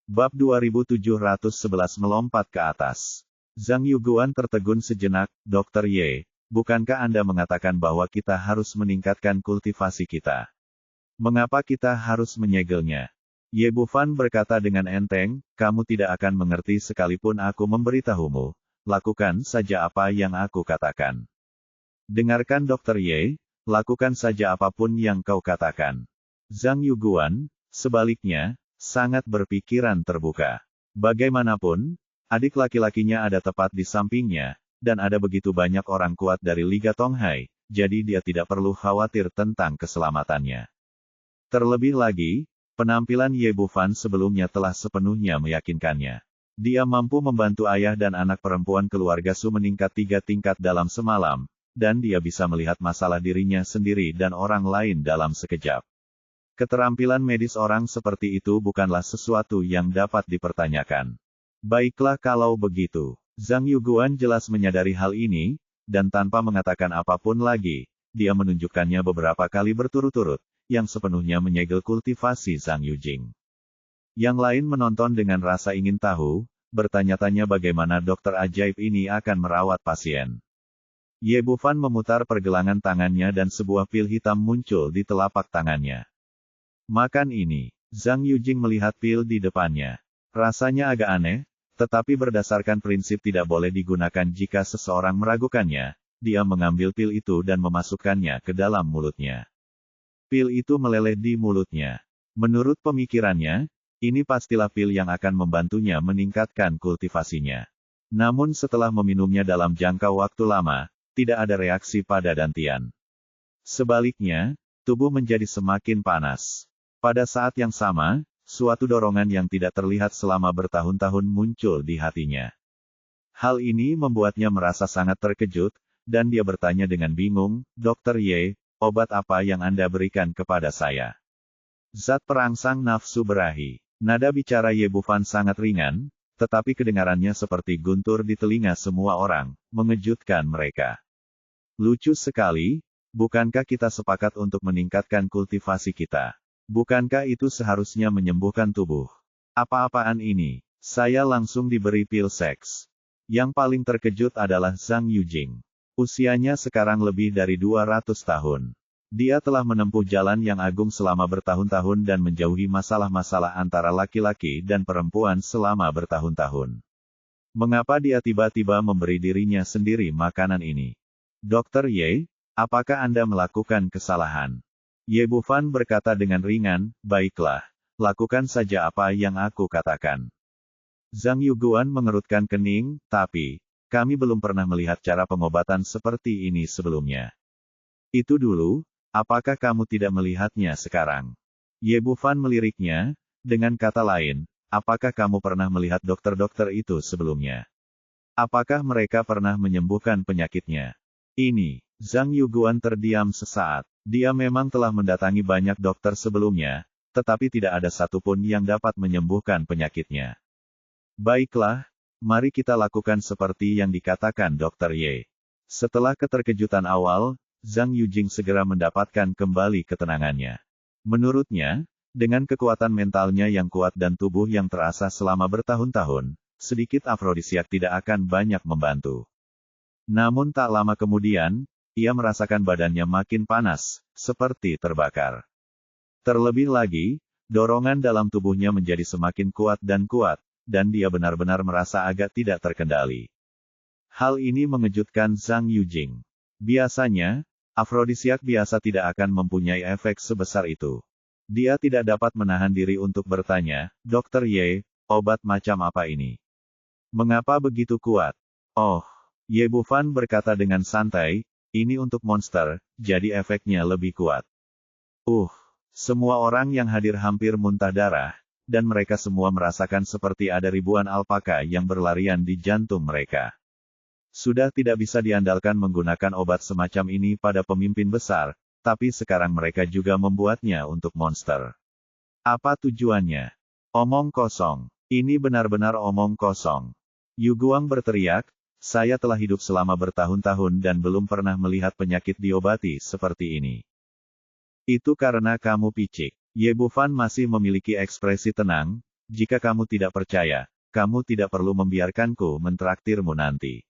Bab 2711 melompat ke atas. Zhang Yuguan tertegun sejenak, Dr. Ye, bukankah Anda mengatakan bahwa kita harus meningkatkan kultivasi kita? Mengapa kita harus menyegelnya? Ye Bufan berkata dengan enteng, kamu tidak akan mengerti sekalipun aku memberitahumu. Lakukan saja apa yang aku katakan. Dengarkan Dr. Ye, lakukan saja apapun yang kau katakan. Zhang Yuguan, sebaliknya, sangat berpikiran terbuka. Bagaimanapun, adik laki-lakinya ada tepat di sampingnya, dan ada begitu banyak orang kuat dari Liga Tonghai, jadi dia tidak perlu khawatir tentang keselamatannya. Terlebih lagi, penampilan Ye Bufan sebelumnya telah sepenuhnya meyakinkannya. Dia mampu membantu ayah dan anak perempuan keluarga Su meningkat 3 tingkat dalam semalam, dan dia bisa melihat masalah dirinya sendiri dan orang lain dalam sekejap. Keterampilan medis orang seperti itu bukanlah sesuatu yang dapat dipertanyakan. Baiklah kalau begitu. Zhang Yuguan jelas menyadari hal ini, dan tanpa mengatakan apapun lagi, dia menunjukkannya beberapa kali berturut-turut, yang sepenuhnya menyegel kultivasi Zhang Yujing. Yang lain menonton dengan rasa ingin tahu, bertanya-tanya bagaimana dokter ajaib ini akan merawat pasien. Ye Bufan memutar pergelangan tangannya dan sebuah pil hitam muncul di telapak tangannya. Makan ini. Zhang Yujing melihat pil di depannya. Rasanya agak aneh, tetapi berdasarkan prinsip tidak boleh digunakan jika seseorang meragukannya, dia mengambil pil itu dan memasukkannya ke dalam mulutnya. Pil itu meleleh di mulutnya. Menurut pemikirannya, ini pastilah pil yang akan membantunya meningkatkan kultivasinya. Namun setelah meminumnya dalam jangka waktu lama, tidak ada reaksi pada dantian. Sebaliknya, tubuh menjadi semakin panas. Pada saat yang sama, suatu dorongan yang tidak terlihat selama bertahun-tahun muncul di hatinya. Hal ini membuatnya merasa sangat terkejut, dan dia bertanya dengan bingung, Dr. Ye, obat apa yang Anda berikan kepada saya? Zat perangsang nafsu berahi. Nada bicara Ye Bufan sangat ringan, tetapi kedengarannya seperti guntur di telinga semua orang, mengejutkan mereka. Lucu sekali, bukankah kita sepakat untuk meningkatkan kultivasi kita? Bukankah itu seharusnya menyembuhkan tubuh? Apa-apaan ini? Saya langsung diberi pil seks. Yang paling terkejut adalah Zhang Yujing. Usianya sekarang lebih dari 200 tahun. Dia telah menempuh jalan yang agung selama bertahun-tahun dan menjauhi masalah-masalah antara laki-laki dan perempuan selama bertahun-tahun. Mengapa dia tiba-tiba memberi dirinya sendiri makanan ini? Dr. Ye, apakah Anda melakukan kesalahan? Ye Bufan berkata dengan ringan, baiklah, lakukan saja apa yang aku katakan. Zhang Yuguan mengerutkan kening, tapi, kami belum pernah melihat cara pengobatan seperti ini sebelumnya. Itu dulu, apakah kamu tidak melihatnya sekarang? Ye Bufan meliriknya, dengan kata lain, apakah kamu pernah melihat dokter-dokter itu sebelumnya? Apakah mereka pernah menyembuhkan penyakitnya? Ini, Zhang Yuguan terdiam sesaat. Dia memang telah mendatangi banyak dokter sebelumnya, tetapi tidak ada satupun yang dapat menyembuhkan penyakitnya. Baiklah, mari kita lakukan seperti yang dikatakan Dr. Ye. Setelah keterkejutan awal, Zhang Yujing segera mendapatkan kembali ketenangannya. Menurutnya, dengan kekuatan mentalnya yang kuat dan tubuh yang terasa selama bertahun-tahun, sedikit afrodisiak tidak akan banyak membantu. Namun tak lama kemudian, ia merasakan badannya makin panas, seperti terbakar. Terlebih lagi, dorongan dalam tubuhnya menjadi semakin kuat, dan dia benar-benar merasa agak tidak terkendali. Hal ini mengejutkan Zhang Yujing. Biasanya, afrodisiak biasa tidak akan mempunyai efek sebesar itu. Dia tidak dapat menahan diri untuk bertanya, Dr. Ye, obat macam apa ini? Mengapa begitu kuat? Oh, Ye Bufan berkata dengan santai, ini untuk monster, jadi efeknya lebih kuat. Semua orang yang hadir hampir muntah darah, dan mereka semua merasakan seperti ada ribuan alpaka yang berlarian di jantung mereka. Sudah tidak bisa diandalkan menggunakan obat semacam ini pada pemimpin besar, tapi sekarang mereka juga membuatnya untuk monster. Apa tujuannya? Omong kosong. Ini benar-benar omong kosong. Yuguang berteriak, saya telah hidup selama bertahun-tahun dan belum pernah melihat penyakit diobati seperti ini. Itu karena kamu picik. Ye Bufan masih memiliki ekspresi tenang, Jika kamu tidak percaya, kamu tidak perlu membiarkanku mentraktirmu nanti.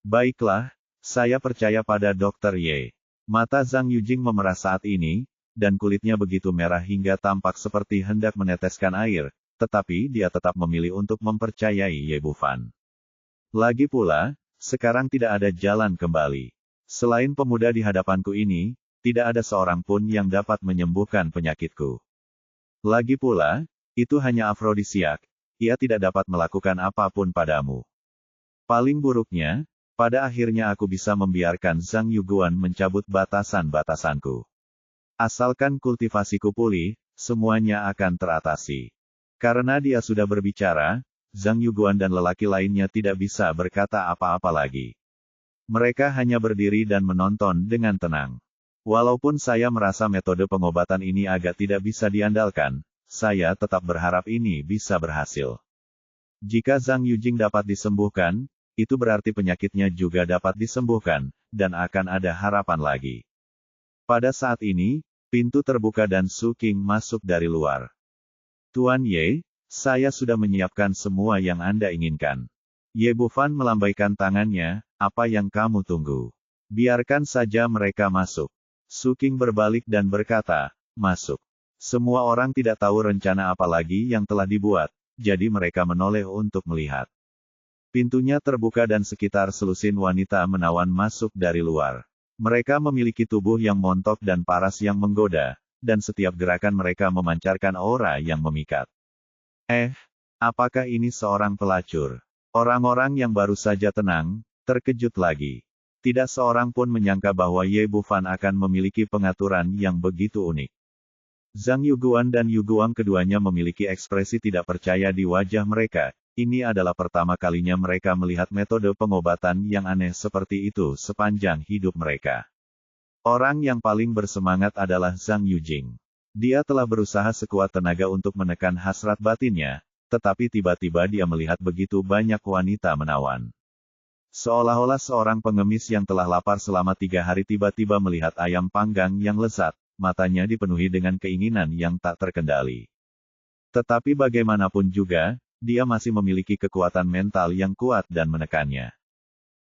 Baiklah, saya percaya pada Dr. Ye. Mata Zhang Yujing memerah saat ini, dan kulitnya begitu merah hingga tampak seperti hendak meneteskan air, tetapi dia tetap memilih untuk mempercayai Ye Bufan. Lagi pula, sekarang tidak ada jalan kembali. Selain pemuda di hadapanku ini, tidak ada seorang pun yang dapat menyembuhkan penyakitku. Lagi pula, itu hanya afrodisiak, ia tidak dapat melakukan apapun padamu. Paling buruknya, pada akhirnya aku bisa membiarkan Zhang Yuguan mencabut batasan-batasanku. Asalkan kultivasiku pulih, semuanya akan teratasi. Karena dia sudah berbicara, Zhang Yuguan dan lelaki lainnya tidak bisa berkata apa-apa lagi. Mereka hanya berdiri dan menonton dengan tenang. Walaupun saya merasa metode pengobatan ini agak tidak bisa diandalkan, saya tetap berharap ini bisa berhasil. Jika Zhang Yujing dapat disembuhkan, itu berarti penyakitnya juga dapat disembuhkan, dan akan ada harapan lagi. Pada saat ini, pintu terbuka dan Su Qing masuk dari luar. Tuan Ye, saya sudah menyiapkan semua yang Anda inginkan. Ye Bufan melambaikan tangannya, apa yang kamu tunggu? Biarkan saja mereka masuk. Su Qing berbalik dan berkata, masuk. Semua orang tidak tahu rencana apa lagi yang telah dibuat, jadi mereka menoleh untuk melihat. Pintunya terbuka dan sekitar selusin wanita menawan masuk dari luar. Mereka memiliki tubuh yang montok dan paras yang menggoda, dan setiap gerakan mereka memancarkan aura yang memikat. Apakah ini seorang pelacur? Orang-orang yang baru saja tenang, terkejut lagi. Tidak seorang pun menyangka bahwa Ye Bufan akan memiliki pengaturan yang begitu unik. Zhang Yuguan dan Yuguang keduanya memiliki ekspresi tidak percaya di wajah mereka. Ini adalah pertama kalinya mereka melihat metode pengobatan yang aneh seperti itu sepanjang hidup mereka. Orang yang paling bersemangat adalah Zhang Yujing. Dia telah berusaha sekuat tenaga untuk menekan hasrat batinnya, tetapi tiba-tiba dia melihat begitu banyak wanita menawan. Seolah-olah seorang pengemis yang telah lapar selama 3 hari tiba-tiba melihat ayam panggang yang lezat. Matanya dipenuhi dengan keinginan yang tak terkendali. Tetapi bagaimanapun juga, dia masih memiliki kekuatan mental yang kuat dan menekannya.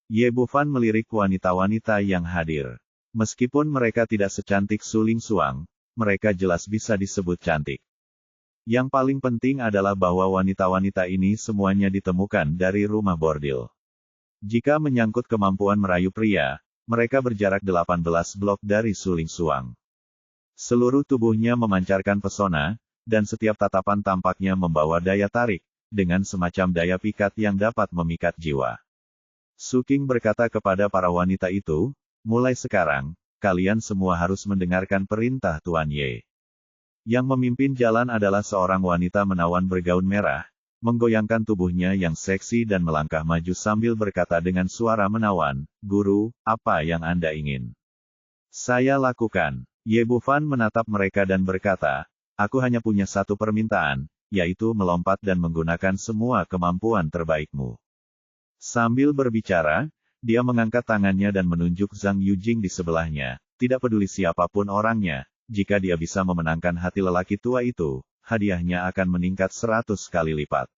Ye Bufan melirik wanita-wanita yang hadir. Meskipun mereka tidak secantik Su Ling Suang, mereka jelas bisa disebut cantik. Yang paling penting adalah bahwa wanita-wanita ini semuanya ditemukan dari rumah bordil. Jika menyangkut kemampuan merayu pria, mereka berjarak 18 blok dari Su Ling Suang. Seluruh tubuhnya memancarkan pesona, dan setiap tatapan tampaknya membawa daya tarik, dengan semacam daya pikat yang dapat memikat jiwa. Su Qing berkata kepada para wanita itu, mulai sekarang, kalian semua harus mendengarkan perintah Tuan Ye. Yang memimpin jalan adalah seorang wanita menawan bergaun merah, menggoyangkan tubuhnya yang seksi dan melangkah maju sambil berkata dengan suara menawan, Guru, apa yang Anda ingin? Saya lakukan. Ye Bufan menatap mereka dan berkata, aku hanya punya satu permintaan, yaitu melompat dan menggunakan semua kemampuan terbaikmu. Sambil berbicara, dia mengangkat tangannya dan menunjuk Zhang Yujing di sebelahnya, tidak peduli siapapun orangnya, jika dia bisa memenangkan hati lelaki tua itu, hadiahnya akan meningkat 100 kali lipat.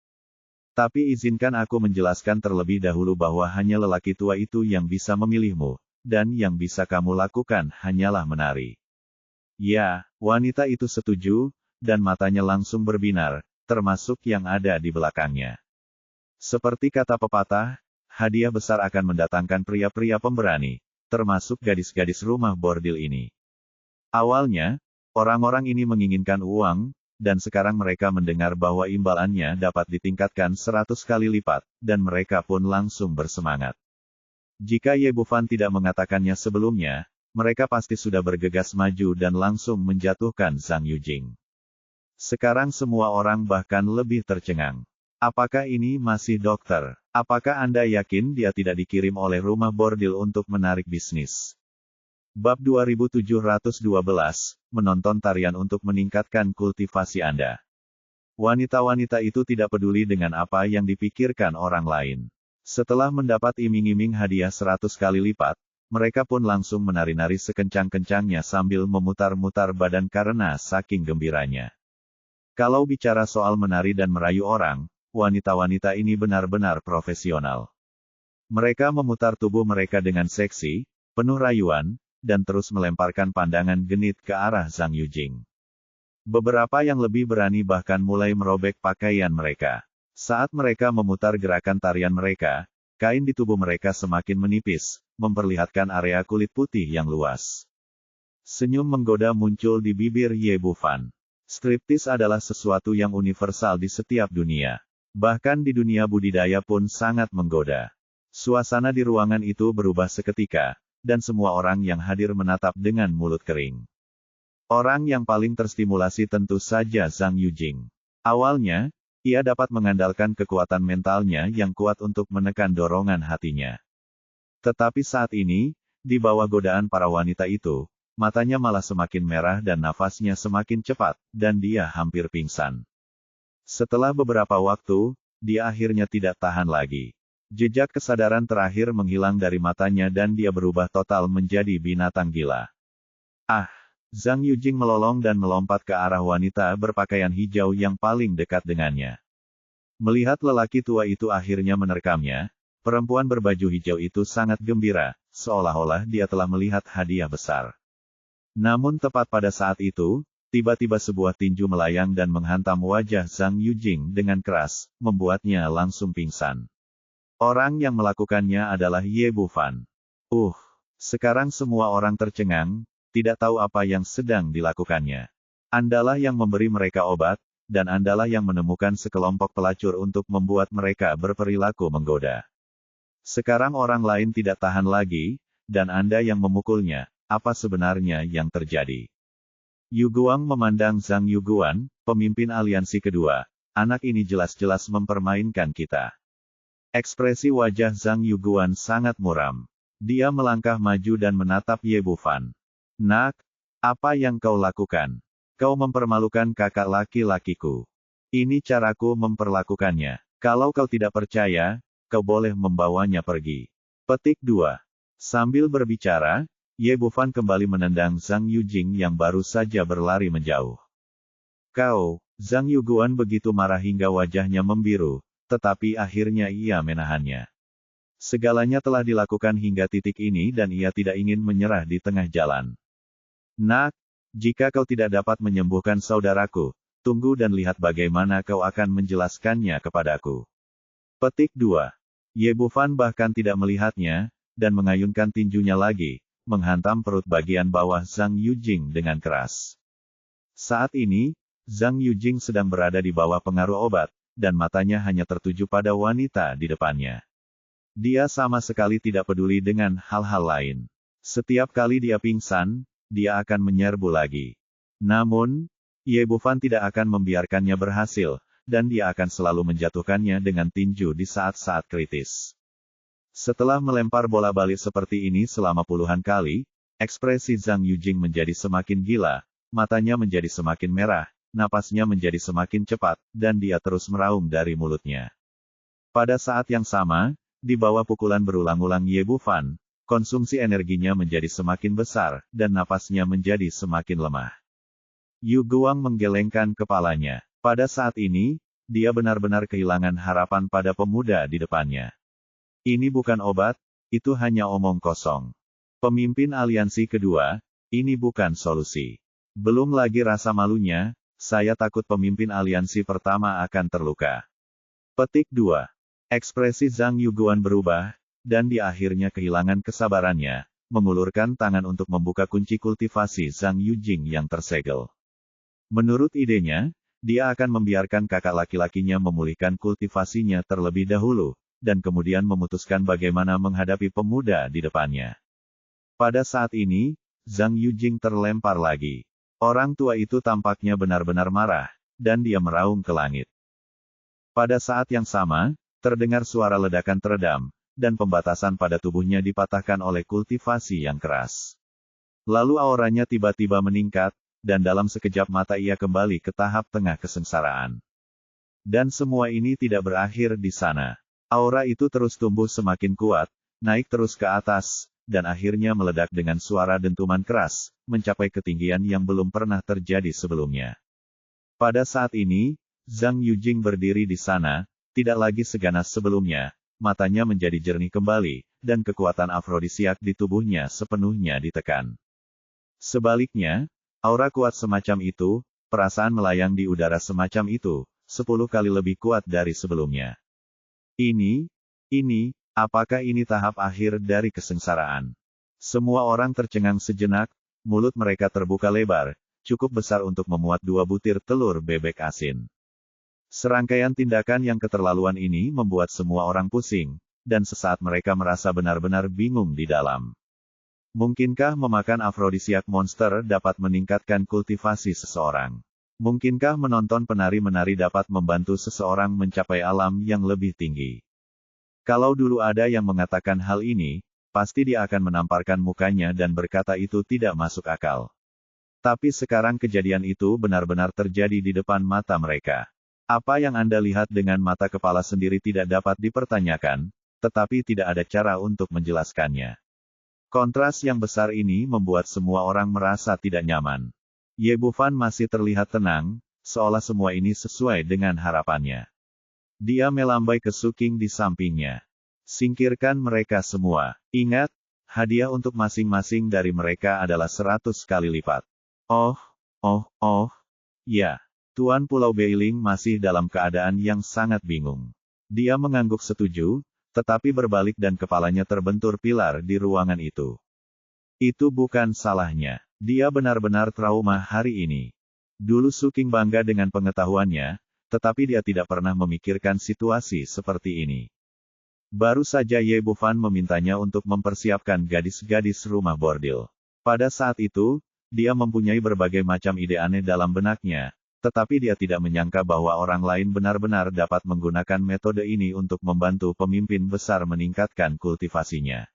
Tapi izinkan aku menjelaskan terlebih dahulu bahwa hanya lelaki tua itu yang bisa memilihmu, dan yang bisa kamu lakukan hanyalah menari. Ya, wanita itu setuju, dan matanya langsung berbinar, termasuk yang ada di belakangnya. Seperti kata pepatah, hadiah besar akan mendatangkan pria-pria pemberani, termasuk gadis-gadis rumah bordil ini. Awalnya, orang-orang ini menginginkan uang, dan sekarang mereka mendengar bahwa imbalannya dapat ditingkatkan 100 kali lipat, dan mereka pun langsung bersemangat. Jika Ye Bufan tidak mengatakannya sebelumnya, mereka pasti sudah bergegas maju dan langsung menjatuhkan Zhang Yujing. Sekarang semua orang bahkan lebih tercengang. Apakah ini masih dokter? Apakah Anda yakin dia tidak dikirim oleh rumah bordil untuk menarik bisnis? Bab 2712, menonton tarian untuk meningkatkan kultivasi Anda. Wanita-wanita itu tidak peduli dengan apa yang dipikirkan orang lain. Setelah mendapat iming-iming hadiah 100 kali lipat, mereka pun langsung menari-nari sekencang-kencangnya sambil memutar-mutar badan karena saking gembiranya. Kalau bicara soal menari dan merayu orang, wanita-wanita ini benar-benar profesional. Mereka memutar tubuh mereka dengan seksi, penuh rayuan, dan terus melemparkan pandangan genit ke arah Zhang Yujing. Beberapa yang lebih berani bahkan mulai merobek pakaian mereka. Saat mereka memutar gerakan tarian mereka, kain di tubuh mereka semakin menipis, memperlihatkan area kulit putih yang luas. Senyum menggoda muncul di bibir Ye Bufan. Striptis adalah sesuatu yang universal di setiap dunia. Bahkan di dunia budidaya pun sangat menggoda. Suasana di ruangan itu berubah seketika, dan semua orang yang hadir menatap dengan mulut kering. Orang yang paling terstimulasi tentu saja Zhang Yujing. Awalnya, ia dapat mengandalkan kekuatan mentalnya yang kuat untuk menekan dorongan hatinya. Tetapi saat ini, di bawah godaan para wanita itu, matanya malah semakin merah dan nafasnya semakin cepat, dan dia hampir pingsan. Setelah beberapa waktu, dia akhirnya tidak tahan lagi. Jejak kesadaran terakhir menghilang dari matanya dan dia berubah total menjadi binatang gila. Ah! Zhang Yujing melolong dan melompat ke arah wanita berpakaian hijau yang paling dekat dengannya. Melihat lelaki tua itu akhirnya menerkamnya, perempuan berbaju hijau itu sangat gembira, seolah-olah dia telah melihat hadiah besar. Namun tepat pada saat itu, tiba-tiba sebuah tinju melayang dan menghantam wajah Zhang Yujing dengan keras, membuatnya langsung pingsan. Orang yang melakukannya adalah Ye Bufan. Sekarang semua orang tercengang, tidak tahu apa yang sedang dilakukannya. Andalah yang memberi mereka obat, dan Andalah yang menemukan sekelompok pelacur untuk membuat mereka berperilaku menggoda. Sekarang orang lain tidak tahan lagi, dan Anda yang memukulnya, apa sebenarnya yang terjadi? Yu Guang memandang Zhang Yuguan, pemimpin aliansi kedua. Anak ini jelas-jelas mempermainkan kita. Ekspresi wajah Zhang Yuguan sangat muram. Dia melangkah maju dan menatap Ye Bufan. Nak, apa yang kau lakukan? Kau mempermalukan kakak laki-lakiku. Ini caraku memperlakukannya. Kalau kau tidak percaya, kau boleh membawanya pergi. Petik 2. Sambil berbicara, Ye Bufan kembali menendang Zhang Yujing yang baru saja berlari menjauh. Kau, Zhang Yuguan begitu marah hingga wajahnya membiru, tetapi akhirnya ia menahannya. Segalanya telah dilakukan hingga titik ini dan ia tidak ingin menyerah di tengah jalan. Nak, jika kau tidak dapat menyembuhkan saudaraku, tunggu dan lihat bagaimana kau akan menjelaskannya kepadaku. Petik 2. Ye Bufan bahkan tidak melihatnya, dan mengayunkan tinjunya lagi, menghantam perut bagian bawah Zhang Yujing dengan keras. Saat ini, Zhang Yujing sedang berada di bawah pengaruh obat, dan matanya hanya tertuju pada wanita di depannya. Dia sama sekali tidak peduli dengan hal-hal lain. Setiap kali dia pingsan, dia akan menyerbu lagi. Namun, Ye Bufan tidak akan membiarkannya berhasil, dan dia akan selalu menjatuhkannya dengan tinju di saat-saat kritis. Setelah melempar bola balik seperti ini selama puluhan kali, ekspresi Zhang Yujing menjadi semakin gila, matanya menjadi semakin merah, napasnya menjadi semakin cepat, dan dia terus meraung dari mulutnya. Pada saat yang sama, di bawah pukulan berulang-ulang Ye Bufan, konsumsi energinya menjadi semakin besar, dan napasnya menjadi semakin lemah. Yu Guang menggelengkan kepalanya. Pada saat ini, dia benar-benar kehilangan harapan pada pemuda di depannya. Ini bukan obat, itu hanya omong kosong. Pemimpin aliansi kedua, ini bukan solusi. Belum lagi rasa malunya, saya takut pemimpin aliansi pertama akan terluka. Petik 2. Ekspresi Zhang Yuguan berubah, dan dia akhirnya kehilangan kesabarannya, mengulurkan tangan untuk membuka kunci kultivasi Zhang Yujing yang tersegel. Menurut idenya, dia akan membiarkan kakak laki-lakinya memulihkan kultivasinya terlebih dahulu, dan kemudian memutuskan bagaimana menghadapi pemuda di depannya. Pada saat ini, Zhang Yujing terlempar lagi. Orang tua itu tampaknya benar-benar marah, dan dia meraung ke langit. Pada saat yang sama, terdengar suara ledakan teredam, dan pembatasan pada tubuhnya dipatahkan oleh kultivasi yang keras. Lalu auranya tiba-tiba meningkat, dan dalam sekejap mata ia kembali ke tahap tengah kesengsaraan. Dan semua ini tidak berakhir di sana. Aura itu terus tumbuh semakin kuat, naik terus ke atas, dan akhirnya meledak dengan suara dentuman keras, mencapai ketinggian yang belum pernah terjadi sebelumnya. Pada saat ini, Zhang Yujing berdiri di sana, tidak lagi seganas sebelumnya, matanya menjadi jernih kembali, dan kekuatan afrodisiak di tubuhnya sepenuhnya ditekan. Sebaliknya, aura kuat semacam itu, perasaan melayang di udara semacam itu, 10 kali lebih kuat dari sebelumnya. Ini, apakah ini tahap akhir dari kesengsaraan? Semua orang tercengang sejenak, mulut mereka terbuka lebar, cukup besar untuk memuat 2 butir telur bebek asin. Serangkaian tindakan yang keterlaluan ini membuat semua orang pusing, dan sesaat mereka merasa benar-benar bingung di dalam. Mungkinkah memakan afrodisiak monster dapat meningkatkan kultivasi seseorang? Mungkinkah menonton penari-menari dapat membantu seseorang mencapai alam yang lebih tinggi? Kalau dulu ada yang mengatakan hal ini, pasti dia akan menamparkan mukanya dan berkata itu tidak masuk akal. Tapi sekarang kejadian itu benar-benar terjadi di depan mata mereka. Apa yang Anda lihat dengan mata kepala sendiri tidak dapat dipertanyakan, tetapi tidak ada cara untuk menjelaskannya. Kontras yang besar ini membuat semua orang merasa tidak nyaman. Ye Bufan masih terlihat tenang, seolah semua ini sesuai dengan harapannya. Dia melambai ke Su Qing di sampingnya. Singkirkan mereka semua. Ingat, hadiah untuk masing-masing dari mereka adalah 100 kali lipat. Ya. Tuan Pulau Beiling masih dalam keadaan yang sangat bingung. Dia mengangguk setuju, tetapi berbalik dan kepalanya terbentur pilar di ruangan itu. Itu bukan salahnya. Dia benar-benar trauma hari ini. Dulu Su Qing bangga dengan pengetahuannya, tetapi dia tidak pernah memikirkan situasi seperti ini. Baru saja Ye Bufan memintanya untuk mempersiapkan gadis-gadis rumah bordil. Pada saat itu, dia mempunyai berbagai macam ide aneh dalam benaknya, tetapi dia tidak menyangka bahwa orang lain benar-benar dapat menggunakan metode ini untuk membantu pemimpin besar meningkatkan kultivasinya.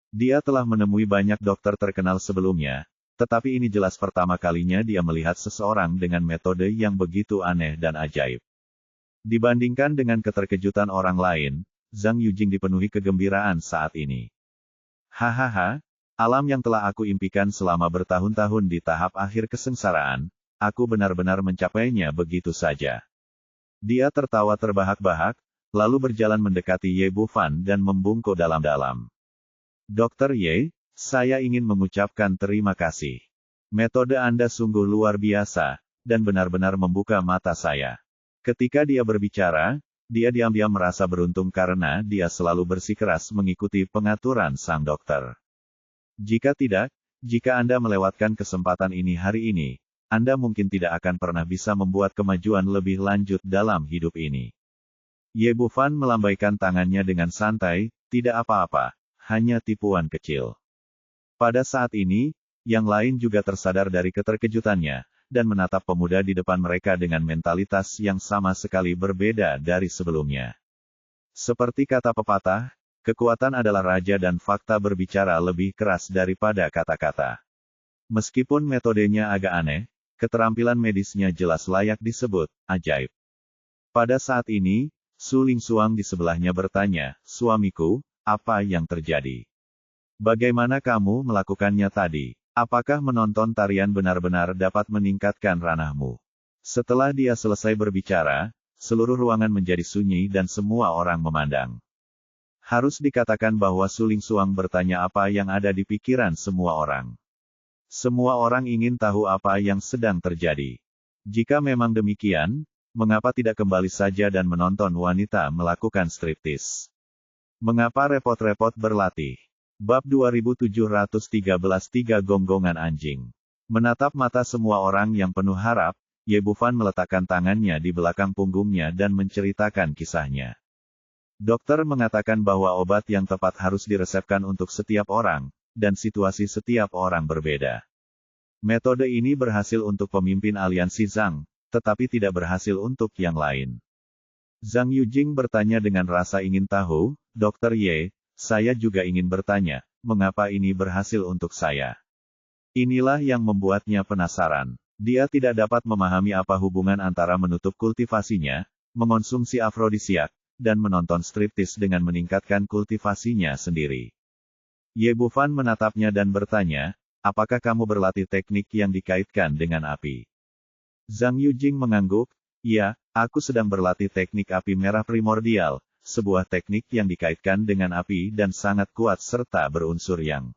Dia telah menemui banyak dokter terkenal sebelumnya, tetapi ini jelas pertama kalinya dia melihat seseorang dengan metode yang begitu aneh dan ajaib. Dibandingkan dengan keterkejutan orang lain, Zhang Yujing dipenuhi kegembiraan saat ini. Hahaha, alam yang telah aku impikan selama bertahun-tahun di tahap akhir kesengsaraan, aku benar-benar mencapainya begitu saja. Dia tertawa terbahak-bahak, lalu berjalan mendekati Ye Bufan dan membungkuk dalam-dalam. Dokter Ye, saya ingin mengucapkan terima kasih. Metode Anda sungguh luar biasa, dan benar-benar membuka mata saya. Ketika dia berbicara, dia diam-diam merasa beruntung karena dia selalu bersikeras mengikuti pengaturan sang dokter. Jika tidak, jika Anda melewatkan kesempatan ini hari ini, Anda mungkin tidak akan pernah bisa membuat kemajuan lebih lanjut dalam hidup ini. Ye Bufan melambaikan tangannya dengan santai, tidak apa-apa, hanya tipuan kecil. Pada saat ini, yang lain juga tersadar dari keterkejutannya, dan menatap pemuda di depan mereka dengan mentalitas yang sama sekali berbeda dari sebelumnya. Seperti kata pepatah, kekuatan adalah raja dan fakta berbicara lebih keras daripada kata-kata. Meskipun metodenya agak aneh, keterampilan medisnya jelas layak disebut ajaib. Pada saat ini, Su Lingsuang di sebelahnya bertanya, "Suamiku, apa yang terjadi? Bagaimana kamu melakukannya tadi? Apakah menonton tarian benar-benar dapat meningkatkan ranahmu?" Setelah dia selesai berbicara, seluruh ruangan menjadi sunyi dan semua orang memandang. Harus dikatakan bahwa Su Lingsuang bertanya apa yang ada di pikiran semua orang. Semua orang ingin tahu apa yang sedang terjadi. Jika memang demikian, mengapa tidak kembali saja dan menonton wanita melakukan striptis? Mengapa repot-repot berlatih? Bab 2713 Tiga Gonggongan Anjing. Menatap mata semua orang yang penuh harap, Ye Bufan meletakkan tangannya di belakang punggungnya dan menceritakan kisahnya. Dokter mengatakan bahwa obat yang tepat harus diresepkan untuk setiap orang, dan situasi setiap orang berbeda. Metode ini berhasil untuk pemimpin aliansi Zhang, tetapi tidak berhasil untuk yang lain. Zhang Yujing bertanya dengan rasa ingin tahu, "Dokter Ye, saya juga ingin bertanya, mengapa ini berhasil untuk saya?" Inilah yang membuatnya penasaran. Dia tidak dapat memahami apa hubungan antara menutup kultivasinya, mengonsumsi afrodisiak, dan menonton striptis dengan meningkatkan kultivasinya sendiri. Ye Bufan menatapnya dan bertanya, "Apakah kamu berlatih teknik yang dikaitkan dengan api?" Zhang Yujing mengangguk, "Ya, aku sedang berlatih teknik api merah primordial, sebuah teknik yang dikaitkan dengan api dan sangat kuat serta berunsur yang."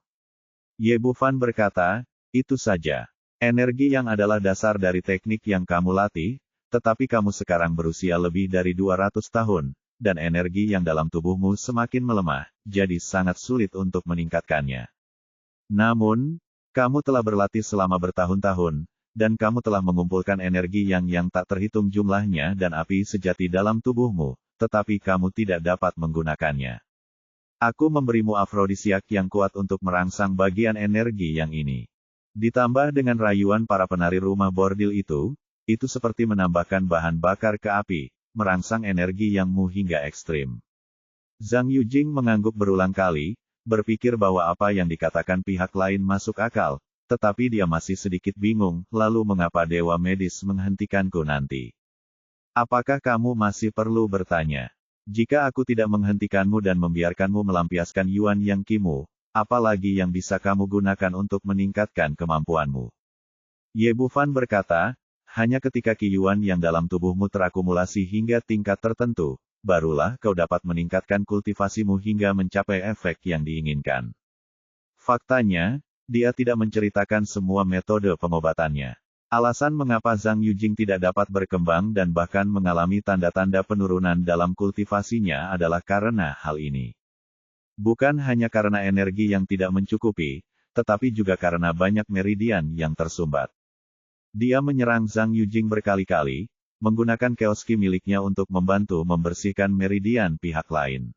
Ye Bufan berkata, "Itu saja. Energi yang adalah dasar dari teknik yang kamu latih, tetapi kamu sekarang berusia lebih dari 200 tahun, dan energi yang dalam tubuhmu semakin melemah, jadi sangat sulit untuk meningkatkannya. Namun, kamu telah berlatih selama bertahun-tahun, dan kamu telah mengumpulkan energi yang tak terhitung jumlahnya dan api sejati dalam tubuhmu, tetapi kamu tidak dapat menggunakannya. Aku memberimu afrodisiak yang kuat untuk merangsang bagian energi yang ini." Ditambah dengan rayuan para penari rumah bordil itu seperti menambahkan bahan bakar ke api, merangsang energi yangmu hingga ekstrim. Zhang Yujing mengangguk berulang kali, berpikir bahwa apa yang dikatakan pihak lain masuk akal, tetapi dia masih sedikit bingung, lalu mengapa Dewa Medis menghentikanku nanti? Apakah kamu masih perlu bertanya? Jika aku tidak menghentikanmu dan membiarkanmu melampiaskan Yuan Yang Kimu, apalagi yang bisa kamu gunakan untuk meningkatkan kemampuanmu? Ye Bufan berkata, "Hanya ketika Qi Yuan yang dalam tubuhmu terakumulasi hingga tingkat tertentu, barulah kau dapat meningkatkan kultivasimu hingga mencapai efek yang diinginkan." Faktanya, dia tidak menceritakan semua metode pengobatannya. Alasan mengapa Zhang Yujing tidak dapat berkembang dan bahkan mengalami tanda-tanda penurunan dalam kultivasinya adalah karena hal ini. Bukan hanya karena energi yang tidak mencukupi, tetapi juga karena banyak meridian yang tersumbat. Dia menyerang Zhang Yujing berkali-kali, menggunakan keoski miliknya untuk membantu membersihkan meridian pihak lain.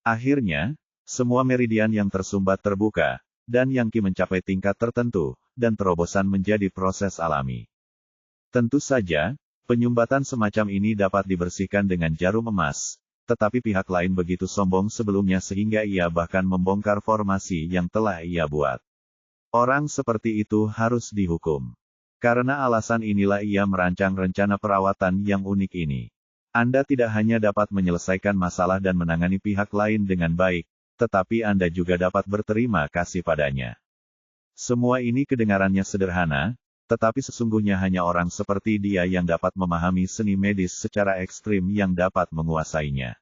Akhirnya, semua meridian yang tersumbat terbuka, dan Yang Qi mencapai tingkat tertentu, dan terobosan menjadi proses alami. Tentu saja, penyumbatan semacam ini dapat dibersihkan dengan jarum emas, tetapi pihak lain begitu sombong sebelumnya sehingga ia bahkan membongkar formasi yang telah ia buat. Orang seperti itu harus dihukum. Karena alasan inilah ia merancang rencana perawatan yang unik ini. Anda tidak hanya dapat menyelesaikan masalah dan menangani pihak lain dengan baik, tetapi Anda juga dapat berterima kasih padanya. Semua ini kedengarannya sederhana, tetapi sesungguhnya hanya orang seperti dia yang dapat memahami seni medis secara ekstrim yang dapat menguasainya.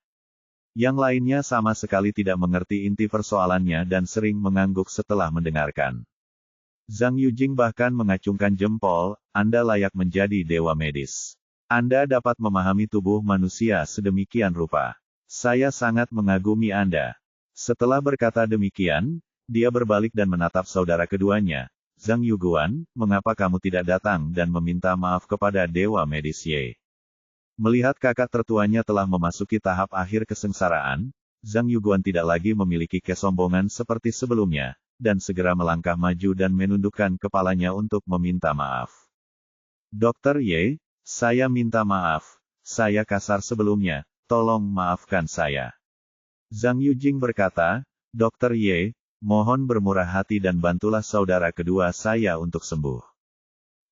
Yang lainnya sama sekali tidak mengerti inti persoalannya dan sering mengangguk setelah mendengarkan. Zhang Yujing bahkan mengacungkan jempol, "Anda layak menjadi dewa medis. Anda dapat memahami tubuh manusia sedemikian rupa. Saya sangat mengagumi Anda." Setelah berkata demikian, dia berbalik dan menatap saudara keduanya, "Zhang Yuguan, mengapa kamu tidak datang dan meminta maaf kepada Dewa Medis Ye?" Melihat kakak tertuanya telah memasuki tahap akhir kesengsaraan, Zhang Yuguan tidak lagi memiliki kesombongan seperti sebelumnya, dan segera melangkah maju dan menundukkan kepalanya untuk meminta maaf. "Dokter Ye, saya minta maaf, saya kasar sebelumnya, tolong maafkan saya." Zhang Yujing berkata, "Dokter Ye, mohon bermurah hati dan bantulah saudara kedua saya untuk sembuh."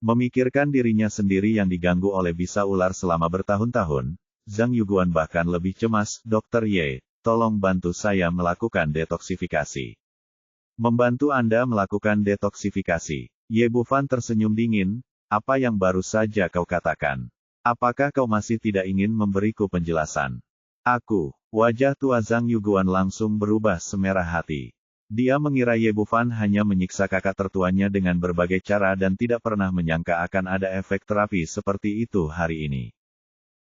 Memikirkan dirinya sendiri yang diganggu oleh bisa ular selama bertahun-tahun, Zhang Yuguan bahkan lebih cemas, "Dokter Ye, tolong bantu saya melakukan detoksifikasi." "Membantu Anda melakukan detoksifikasi?" Ye Bufan tersenyum dingin, "Apa yang baru saja kau katakan? Apakah kau masih tidak ingin memberiku penjelasan?" Wajah tua Zhang Yuguan langsung berubah semerah hati. Dia mengira Ye Bufan hanya menyiksa kakak tertuanya dengan berbagai cara dan tidak pernah menyangka akan ada efek terapi seperti itu hari ini.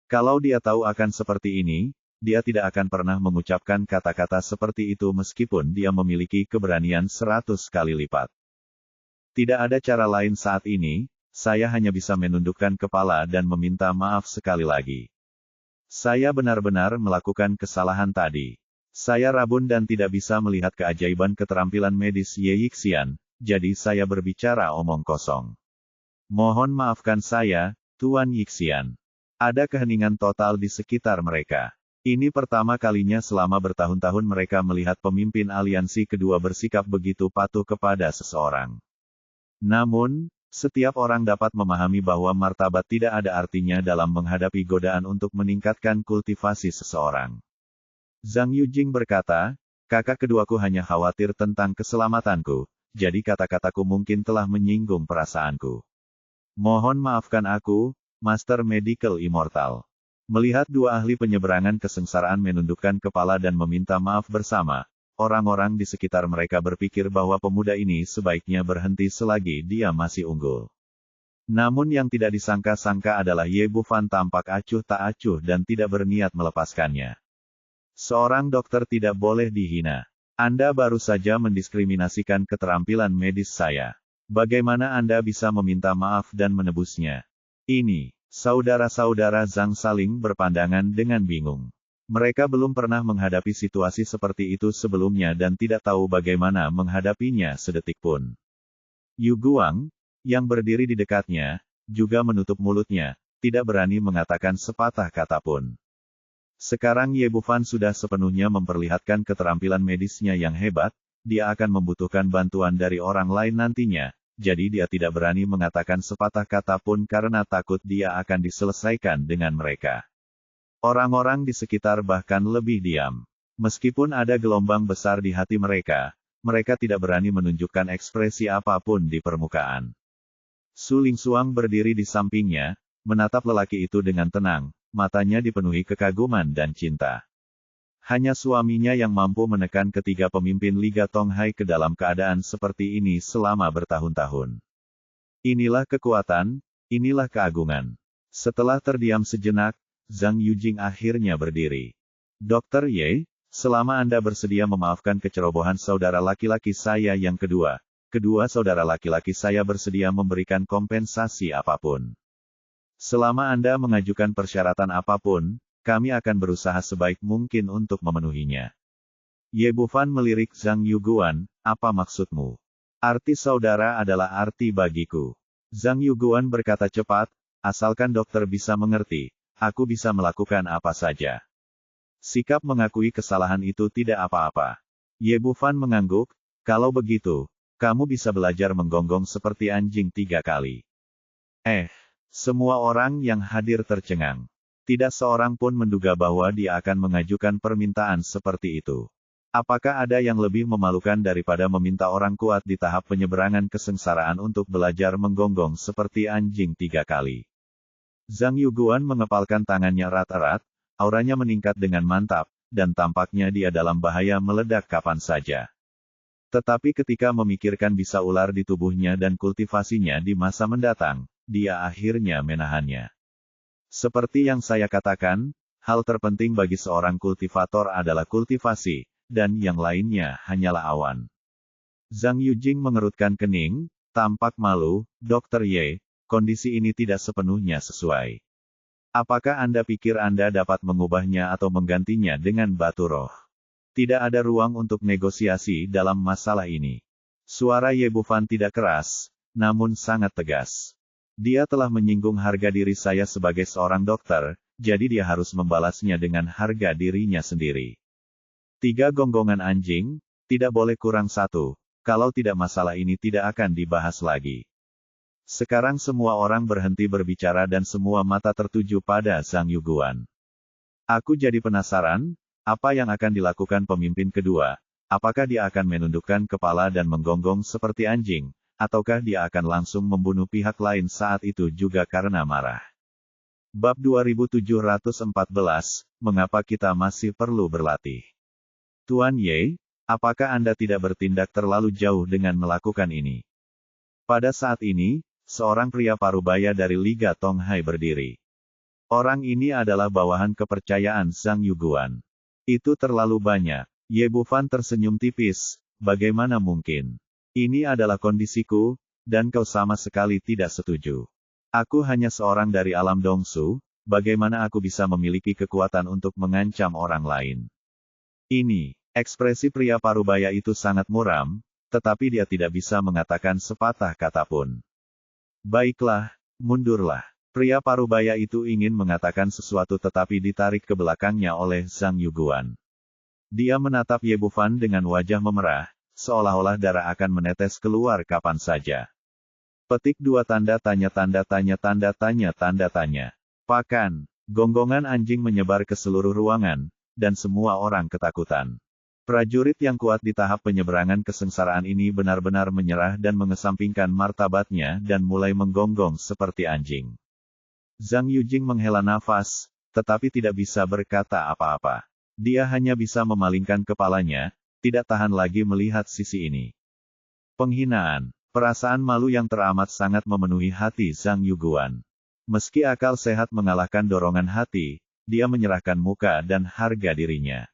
Kalau dia tahu akan seperti ini, dia tidak akan pernah mengucapkan kata-kata seperti itu meskipun dia memiliki keberanian 100 kali lipat. "Tidak ada cara lain saat ini, saya hanya bisa menundukkan kepala dan meminta maaf sekali lagi. Saya benar-benar melakukan kesalahan tadi. Saya rabun dan tidak bisa melihat keajaiban keterampilan medis Ye Yixian, jadi saya berbicara omong kosong. Mohon maafkan saya, Tuan Yixian." Ada keheningan total di sekitar mereka. Ini pertama kalinya selama bertahun-tahun mereka melihat pemimpin aliansi kedua bersikap begitu patuh kepada seseorang. Namun, setiap orang dapat memahami bahwa martabat tidak ada artinya dalam menghadapi godaan untuk meningkatkan kultivasi seseorang. Zhang Yujing berkata, "Kakak keduaku hanya khawatir tentang keselamatanku, jadi kata-kataku mungkin telah menyinggung perasaanku. Mohon maafkan aku, Master Medical Immortal. Melihat dua ahli penyeberangan kesengsaraan menundukkan kepala dan meminta maaf bersama, orang-orang di sekitar mereka berpikir bahwa pemuda ini sebaiknya berhenti selagi dia masih unggul. Namun yang tidak disangka-sangka adalah Ye Bufan tampak acuh tak acuh dan tidak berniat melepaskannya. Seorang dokter tidak boleh dihina. Anda baru saja mendiskriminasikan keterampilan medis saya. Bagaimana Anda bisa meminta maaf dan menebusnya? Ini, saudara-saudara Zhang saling berpandangan dengan bingung. Mereka belum pernah menghadapi situasi seperti itu sebelumnya dan tidak tahu bagaimana menghadapinya sedetik pun. Yu Guang, yang berdiri di dekatnya, juga menutup mulutnya, tidak berani mengatakan sepatah kata pun. Sekarang Ye Bufan sudah sepenuhnya memperlihatkan keterampilan medisnya yang hebat, dia akan membutuhkan bantuan dari orang lain nantinya, jadi dia tidak berani mengatakan sepatah kata pun karena takut dia akan diselesaikan dengan mereka. Orang-orang di sekitar bahkan lebih diam. Meskipun ada gelombang besar di hati mereka, mereka tidak berani menunjukkan ekspresi apapun di permukaan. Su Lingsuang berdiri di sampingnya, menatap lelaki itu dengan tenang. Matanya dipenuhi kekaguman dan cinta. Hanya suaminya yang mampu menekan ketiga pemimpin Liga Tonghai ke dalam keadaan seperti ini selama bertahun-tahun. Inilah kekuatan, inilah keagungan. Setelah terdiam sejenak, Zhang Yujing akhirnya berdiri. Dr. Ye, selama Anda bersedia memaafkan kecerobohan saudara laki-laki saya yang kedua saudara laki-laki saya bersedia memberikan kompensasi apapun. Selama Anda mengajukan persyaratan apapun, kami akan berusaha sebaik mungkin untuk memenuhinya. Ye Bufan melirik Zhang Yuguan, apa maksudmu? Arti saudara adalah arti bagiku. Zhang Yuguan berkata cepat, asalkan dokter bisa mengerti, aku bisa melakukan apa saja. Sikap mengakui kesalahan itu tidak apa-apa. Ye Bufan mengangguk, kalau begitu, kamu bisa belajar menggonggong seperti anjing 3 kali. Semua orang yang hadir tercengang. Tidak seorang pun menduga bahwa dia akan mengajukan permintaan seperti itu. Apakah ada yang lebih memalukan daripada meminta orang kuat di tahap penyeberangan kesengsaraan untuk belajar menggonggong seperti anjing 3 kali? Zhang Yuguan mengepalkan tangannya erat-erat, auranya meningkat dengan mantap, dan tampaknya dia dalam bahaya meledak kapan saja. Tetapi ketika memikirkan bisa ular di tubuhnya dan kultivasinya di masa mendatang, dia akhirnya menahannya. Seperti yang saya katakan, hal terpenting bagi seorang kultivator adalah kultivasi, dan yang lainnya hanyalah awan. Zhang Yujing mengerutkan kening, tampak malu, Dr. Ye, kondisi ini tidak sepenuhnya sesuai. Apakah Anda pikir Anda dapat mengubahnya atau menggantinya dengan batu roh? Tidak ada ruang untuk negosiasi dalam masalah ini. Suara Ye Bufan tidak keras, namun sangat tegas. Dia telah menyinggung harga diri saya sebagai seorang dokter, jadi dia harus membalasnya dengan harga dirinya sendiri. 3 gonggongan anjing, tidak boleh kurang 1, kalau tidak masalah ini tidak akan dibahas lagi. Sekarang semua orang berhenti berbicara dan semua mata tertuju pada Zhang Yuguan. Aku jadi penasaran, apa yang akan dilakukan pemimpin kedua? Apakah dia akan menundukkan kepala dan menggonggong seperti anjing? Ataukah dia akan langsung membunuh pihak lain saat itu juga karena marah? Bab 2714, Mengapa kita masih perlu berlatih? Tuan Ye, apakah Anda tidak bertindak terlalu jauh dengan melakukan ini? Pada saat ini, seorang pria parubaya dari Liga Tonghai berdiri. Orang ini adalah bawahan kepercayaan Zhang Yuguan. Itu terlalu banyak. Ye Bufan tersenyum tipis, bagaimana mungkin? Ini adalah kondisiku, dan kau sama sekali tidak setuju. Aku hanya seorang dari alam Dongsu, bagaimana aku bisa memiliki kekuatan untuk mengancam orang lain? Ini, ekspresi pria parubaya itu sangat muram, tetapi dia tidak bisa mengatakan sepatah kata pun. Baiklah, mundurlah. Pria parubaya itu ingin mengatakan sesuatu tetapi ditarik ke belakangnya oleh Zhang Yuguan. Dia menatap Ye Bufan dengan wajah memerah, seolah-olah darah akan menetes keluar kapan saja. Petik 2 tanda tanya tanda tanya tanda tanya tanda tanya. Pakan, gonggongan anjing menyebar ke seluruh ruangan, dan semua orang ketakutan. Prajurit yang kuat di tahap penyeberangan kesengsaraan ini benar-benar menyerah dan mengesampingkan martabatnya dan mulai menggonggong seperti anjing. Zhang Yujing menghela nafas, tetapi tidak bisa berkata apa-apa. Dia hanya bisa memalingkan kepalanya, tidak tahan lagi melihat sisi ini. Penghinaan, perasaan malu yang teramat sangat memenuhi hati Zhang Yuguan. Meski akal sehat mengalahkan dorongan hati, dia menyerahkan muka dan harga dirinya.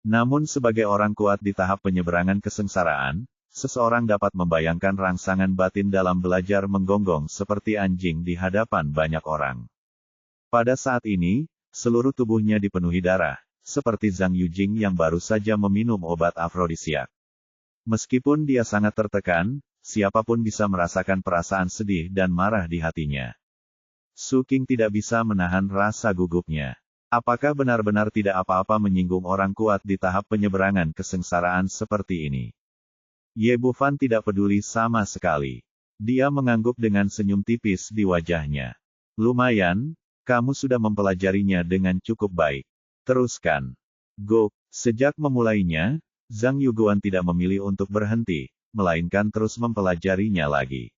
Namun sebagai orang kuat di tahap penyeberangan kesengsaraan, seseorang dapat membayangkan rangsangan batin dalam belajar menggonggong seperti anjing di hadapan banyak orang. Pada saat ini, seluruh tubuhnya dipenuhi darah, seperti Zhang Yujing yang baru saja meminum obat afrodisiak. Meskipun dia sangat tertekan, siapapun bisa merasakan perasaan sedih dan marah di hatinya. Su Qing tidak bisa menahan rasa gugupnya. Apakah benar-benar tidak apa-apa menyinggung orang kuat di tahap penyeberangan kesengsaraan seperti ini? Ye Bufan tidak peduli sama sekali. Dia mengangguk dengan senyum tipis di wajahnya. Lumayan, kamu sudah mempelajarinya dengan cukup baik. Teruskan. Go, sejak memulainya, Zhang Yuguan tidak memilih untuk berhenti, melainkan terus mempelajarinya lagi.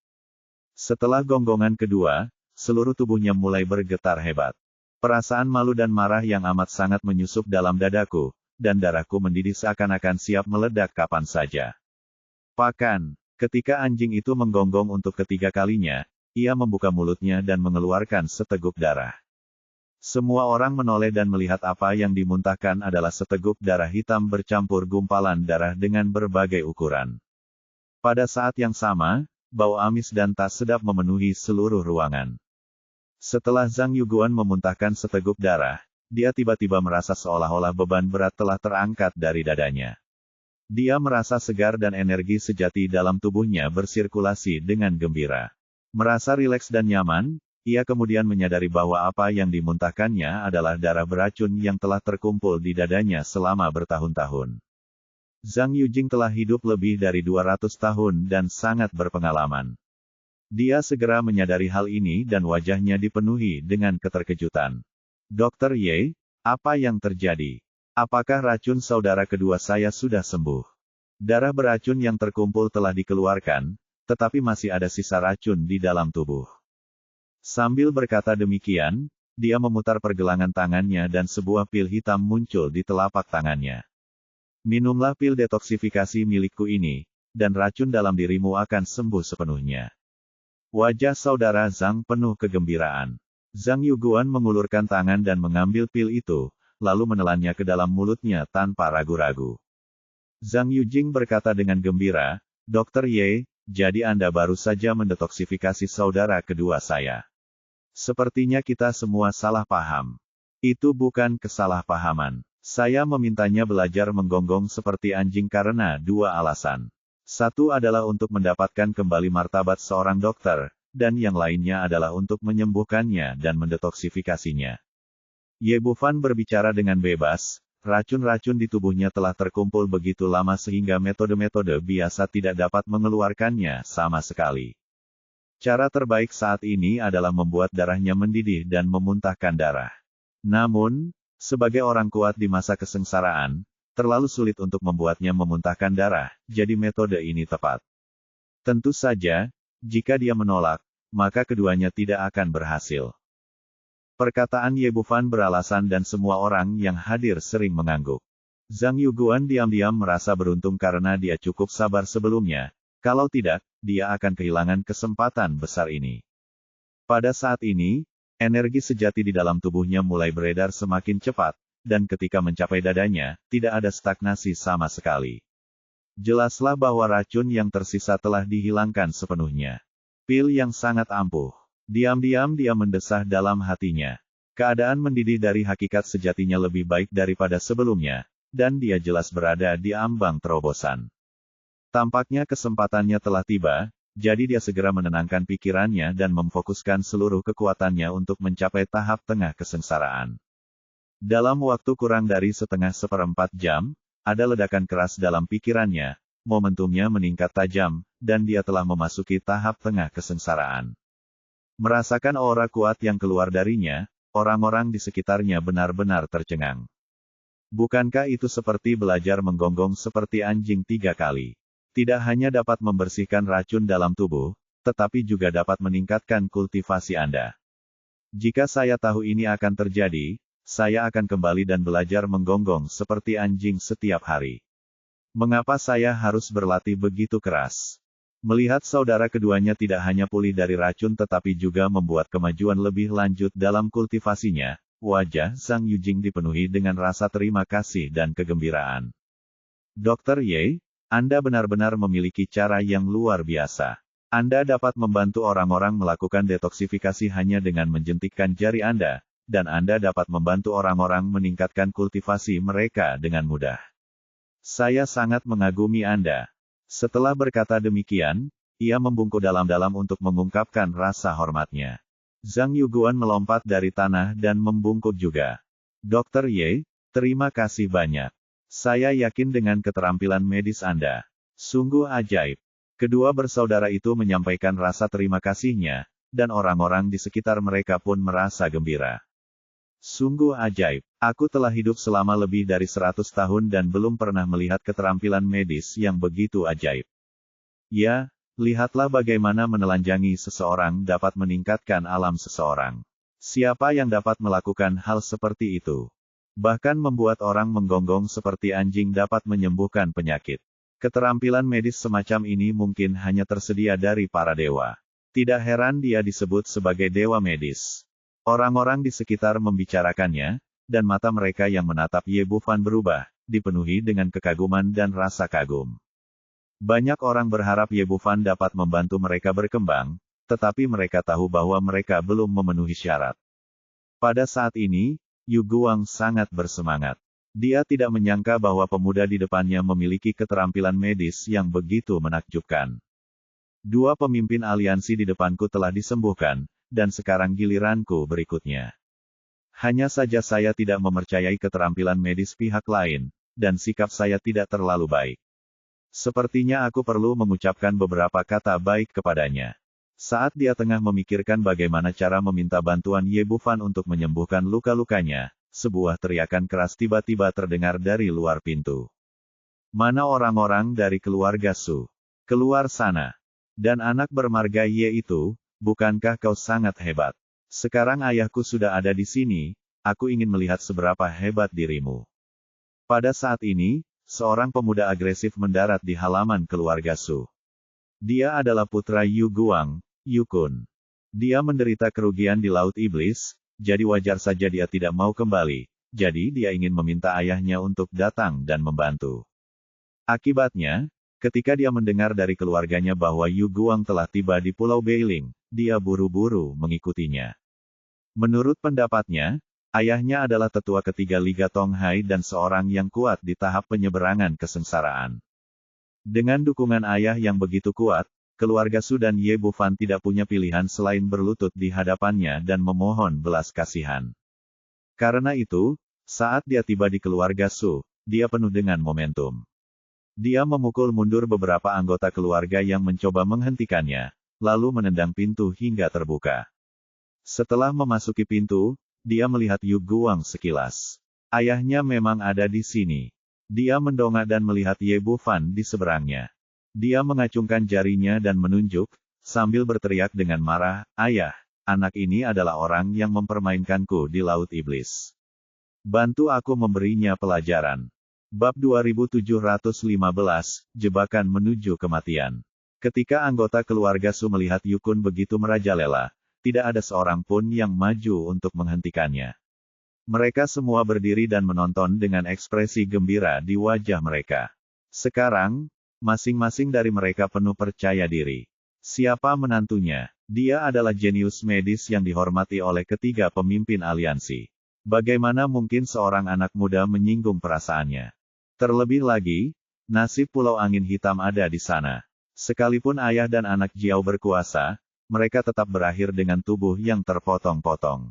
Setelah gonggongan kedua, seluruh tubuhnya mulai bergetar hebat. Perasaan malu dan marah yang amat sangat menyusup dalam dadaku, dan darahku mendidih seakan-akan siap meledak kapan saja. Bahkan, ketika anjing itu menggonggong untuk ketiga kalinya, ia membuka mulutnya dan mengeluarkan seteguk darah. Semua orang menoleh dan melihat apa yang dimuntahkan adalah seteguk darah hitam bercampur gumpalan darah dengan berbagai ukuran. Pada saat yang sama, bau amis dan tak sedap memenuhi seluruh ruangan. Setelah Zhang Yuguan memuntahkan seteguk darah, dia tiba-tiba merasa seolah-olah beban berat telah terangkat dari dadanya. Dia merasa segar dan energi sejati dalam tubuhnya bersirkulasi dengan gembira. Merasa rileks dan nyaman, ia kemudian menyadari bahwa apa yang dimuntahkannya adalah darah beracun yang telah terkumpul di dadanya selama bertahun-tahun. Zhang Yujing telah hidup lebih dari 200 tahun dan sangat berpengalaman. Dia segera menyadari hal ini dan wajahnya dipenuhi dengan keterkejutan. Dokter Ye, apa yang terjadi? Apakah racun saudara kedua saya sudah sembuh? Darah beracun yang terkumpul telah dikeluarkan, tetapi masih ada sisa racun di dalam tubuh. Sambil berkata demikian, dia memutar pergelangan tangannya dan sebuah pil hitam muncul di telapak tangannya. Minumlah pil detoksifikasi milikku ini, dan racun dalam dirimu akan sembuh sepenuhnya. Wajah saudara Zhang penuh kegembiraan. Zhang Yuguan mengulurkan tangan dan mengambil pil itu, lalu menelannya ke dalam mulutnya tanpa ragu-ragu. Zhang Yujing berkata dengan gembira, Dokter Ye, jadi Anda baru saja mendetoksifikasi saudara kedua saya. Sepertinya kita semua salah paham. Itu bukan kesalahpahaman. Saya memintanya belajar menggonggong seperti anjing karena dua alasan. Satu adalah untuk mendapatkan kembali martabat seorang dokter, dan yang lainnya adalah untuk menyembuhkannya dan mendetoksifikasinya. Ye Bufan berbicara dengan bebas, racun-racun di tubuhnya telah terkumpul begitu lama sehingga metode-metode biasa tidak dapat mengeluarkannya sama sekali. Cara terbaik saat ini adalah membuat darahnya mendidih dan memuntahkan darah. Namun, sebagai orang kuat di masa kesengsaraan, terlalu sulit untuk membuatnya memuntahkan darah, jadi metode ini tepat. Tentu saja, jika dia menolak, maka keduanya tidak akan berhasil. Perkataan Ye Bufan beralasan dan semua orang yang hadir sering mengangguk. Zhang Yuguan diam-diam merasa beruntung karena dia cukup sabar sebelumnya, kalau tidak, dia akan kehilangan kesempatan besar ini. Pada saat ini, energi sejati di dalam tubuhnya mulai beredar semakin cepat, dan ketika mencapai dadanya, tidak ada stagnasi sama sekali. Jelaslah bahwa racun yang tersisa telah dihilangkan sepenuhnya. Pil yang sangat ampuh. Diam-diam dia mendesah dalam hatinya. Keadaan mendidih dari hakikat sejatinya lebih baik daripada sebelumnya, dan dia jelas berada di ambang terobosan. Tampaknya kesempatannya telah tiba, jadi dia segera menenangkan pikirannya dan memfokuskan seluruh kekuatannya untuk mencapai tahap tengah kesengsaraan. Dalam waktu kurang dari seperempat jam, ada ledakan keras dalam pikirannya, momentumnya meningkat tajam, dan dia telah memasuki tahap tengah kesengsaraan. Merasakan aura kuat yang keluar darinya, orang-orang di sekitarnya benar-benar tercengang. Bukankah itu seperti belajar menggonggong seperti anjing 3 kali? Tidak hanya dapat membersihkan racun dalam tubuh, tetapi juga dapat meningkatkan kultivasi Anda. Jika saya tahu ini akan terjadi, saya akan kembali dan belajar menggonggong seperti anjing setiap hari. Mengapa saya harus berlatih begitu keras? Melihat saudara keduanya tidak hanya pulih dari racun tetapi juga membuat kemajuan lebih lanjut dalam kultivasinya, wajah Zhang Yujing dipenuhi dengan rasa terima kasih dan kegembiraan. Dr. Ye, Anda benar-benar memiliki cara yang luar biasa. Anda dapat membantu orang-orang melakukan detoksifikasi hanya dengan menjentikkan jari Anda, dan Anda dapat membantu orang-orang meningkatkan kultivasi mereka dengan mudah. Saya sangat mengagumi Anda. Setelah berkata demikian, ia membungkuk dalam-dalam untuk mengungkapkan rasa hormatnya. Zhang Yuguan melompat dari tanah dan membungkuk juga. Dr. Ye, terima kasih banyak. Saya yakin dengan keterampilan medis Anda. Sungguh ajaib. Kedua bersaudara itu menyampaikan rasa terima kasihnya, dan orang-orang di sekitar mereka pun merasa gembira. Sungguh ajaib. Aku telah hidup selama lebih dari 100 tahun dan belum pernah melihat keterampilan medis yang begitu ajaib. Ya, lihatlah bagaimana menelanjangi seseorang dapat meningkatkan alam seseorang. Siapa yang dapat melakukan hal seperti itu? Bahkan membuat orang menggonggong seperti anjing dapat menyembuhkan penyakit. Keterampilan medis semacam ini mungkin hanya tersedia dari para dewa. Tidak heran dia disebut sebagai dewa medis. Orang-orang di sekitar membicarakannya, dan mata mereka yang menatap Ye Bufan berubah, dipenuhi dengan kekaguman dan rasa kagum. Banyak orang berharap Ye Bufan dapat membantu mereka berkembang, tetapi mereka tahu bahwa mereka belum memenuhi syarat. Pada saat ini, Yu Guang sangat bersemangat. Dia tidak menyangka bahwa pemuda di depannya memiliki keterampilan medis yang begitu menakjubkan. Dua pemimpin aliansi di depanku telah disembuhkan, dan sekarang giliranku berikutnya. Hanya saja saya tidak mempercayai keterampilan medis pihak lain, dan sikap saya tidak terlalu baik. Sepertinya aku perlu mengucapkan beberapa kata baik kepadanya. Saat dia tengah memikirkan bagaimana cara meminta bantuan Ye Bufan untuk menyembuhkan luka-lukanya, sebuah teriakan keras tiba-tiba terdengar dari luar pintu. Mana orang-orang dari keluarga Su? Keluar sana. Dan anak bermarga Ye itu, bukankah kau sangat hebat? Sekarang ayahku sudah ada di sini, aku ingin melihat seberapa hebat dirimu. Pada saat ini, seorang pemuda agresif mendarat di halaman keluarga Su. Dia adalah putra Yu Guang, Yu Kun. Dia menderita kerugian di Laut Iblis, jadi wajar saja dia tidak mau kembali, jadi dia ingin meminta ayahnya untuk datang dan membantu. Akibatnya, ketika dia mendengar dari keluarganya bahwa Yu Guang telah tiba di Pulau Beiling, dia buru-buru mengikutinya. Menurut pendapatnya, ayahnya adalah tetua ketiga Liga Tonghai dan seorang yang kuat di tahap penyeberangan kesengsaraan. Dengan dukungan ayah yang begitu kuat, keluarga Su dan Ye Bufan tidak punya pilihan selain berlutut di hadapannya dan memohon belas kasihan. Karena itu, saat dia tiba di keluarga Su, dia penuh dengan momentum. Dia memukul mundur beberapa anggota keluarga yang mencoba menghentikannya, lalu menendang pintu hingga terbuka. Setelah memasuki pintu, dia melihat Yu Guang sekilas. Ayahnya memang ada di sini. Dia mendongak dan melihat Ye Bufan di seberangnya. Dia mengacungkan jarinya dan menunjuk, sambil berteriak dengan marah, "Ayah, anak ini adalah orang yang mempermainkanku di Laut Iblis. Bantu aku memberinya pelajaran." Bab 2715, Jebakan Menuju Kematian. Ketika anggota keluarga Su melihat Yu Kun begitu merajalela, tidak ada seorang pun yang maju untuk menghentikannya. Mereka semua berdiri dan menonton dengan ekspresi gembira di wajah mereka. Sekarang, masing-masing dari mereka penuh percaya diri. Siapa menantunya? Dia adalah jenius medis yang dihormati oleh ketiga pemimpin aliansi. Bagaimana mungkin seorang anak muda menyinggung perasaannya? Terlebih lagi, nasib Pulau Angin Hitam ada di sana. Sekalipun ayah dan anak Jiao berkuasa, mereka tetap berakhir dengan tubuh yang terpotong-potong.